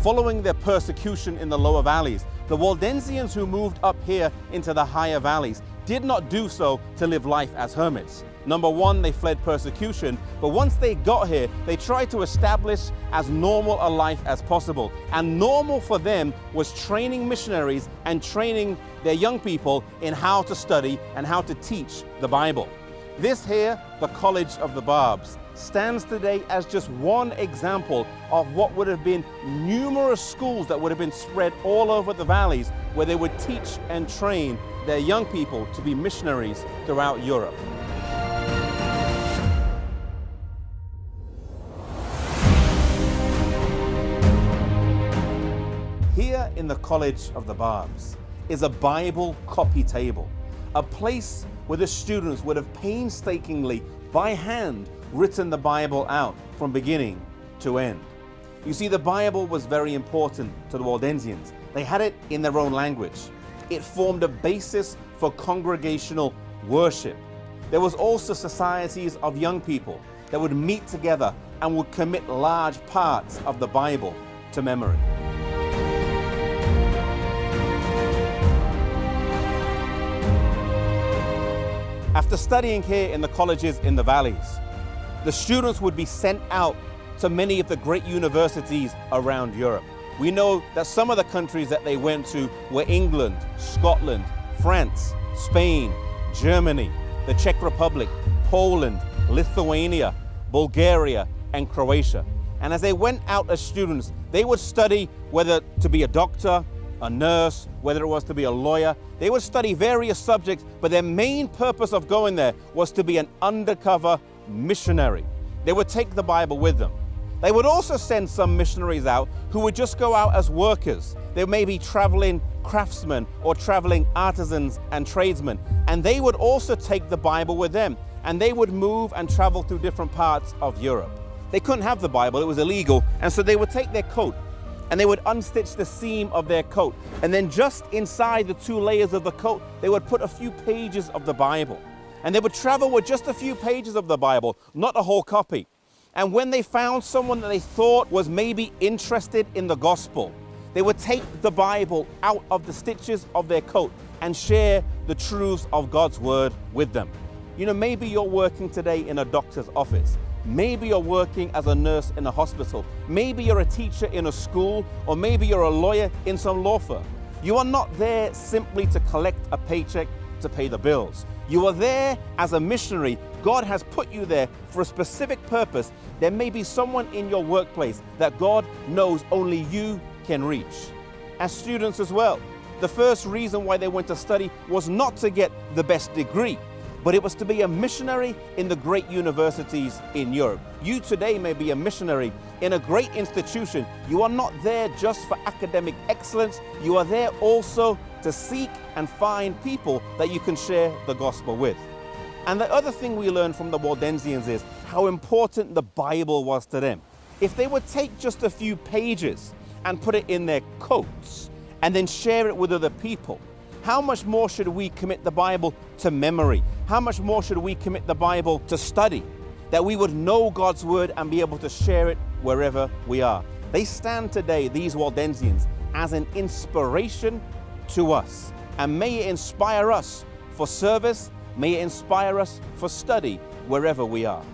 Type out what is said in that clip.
Following their persecution in the lower valleys, the Waldensians who moved up here into the higher valleys did not do so to live life as hermits. Number one, they fled persecution, but once they got here, they tried to establish as normal a life as possible. And normal for them was training missionaries and training their young people in how to study and how to teach the Bible. This here, the College of the Barbs, stands today as just one example of what would have been numerous schools that would have been spread all over the valleys, where they would teach and train their young people to be missionaries throughout Europe. Here in the College of the Barbs is a Bible copy table, a place where the students would have painstakingly, by hand, written the Bible out from beginning to end. You see, the Bible was very important to the Waldensians. They had it in their own language. It formed a basis for congregational worship. There was also societies of young people that would meet together and would commit large parts of the Bible to memory. After studying here in the colleges in the valleys, the students would be sent out to many of the great universities around Europe. We know that some of the countries that they went to were England, Scotland, France, Spain, Germany, the Czech Republic, Poland, Lithuania, Bulgaria, and Croatia. And as they went out as students, they would study whether to be a doctor, a nurse, whether it was to be a lawyer. They would study various subjects, but their main purpose of going there was to be an undercover missionary. They would take the Bible with them. They would also send some missionaries out who would just go out as workers. They may be traveling craftsmen or traveling artisans and tradesmen, and they would also take the Bible with them, and they would move and travel through different parts of Europe. They couldn't have the Bible, it was illegal, and so they would take their coat and they would unstitch the seam of their coat, and then just inside the two layers of the coat, they would put a few pages of the Bible. And they would travel with just a few pages of the Bible, not a whole copy. And when they found someone that they thought was maybe interested in the gospel, they would take the Bible out of the stitches of their coat and share the truths of God's word with them. You know, maybe you're working today in a doctor's office. Maybe you're working as a nurse in a hospital. Maybe you're a teacher in a school, or maybe you're a lawyer in some law firm. You are not there simply to collect a paycheck to pay the bills. You are there as a missionary. God has put you there for a specific purpose. There may be someone in your workplace that God knows only you can reach. As students as well, the first reason why they went to study was not to get the best degree, but it was to be a missionary in the great universities in Europe. You today may be a missionary in a great institution. You are not there just for academic excellence. You are there also to seek and find people that you can share the gospel with. And the other thing we learn from the Waldensians is how important the Bible was to them. If they would take just a few pages and put it in their coats and then share it with other people, how much more should we commit the Bible to memory? How much more should we commit the Bible to study, that we would know God's word and be able to share it wherever we are? They stand today, these Waldensians, as an inspiration to us. And may it inspire us for service, may it inspire us for study wherever we are.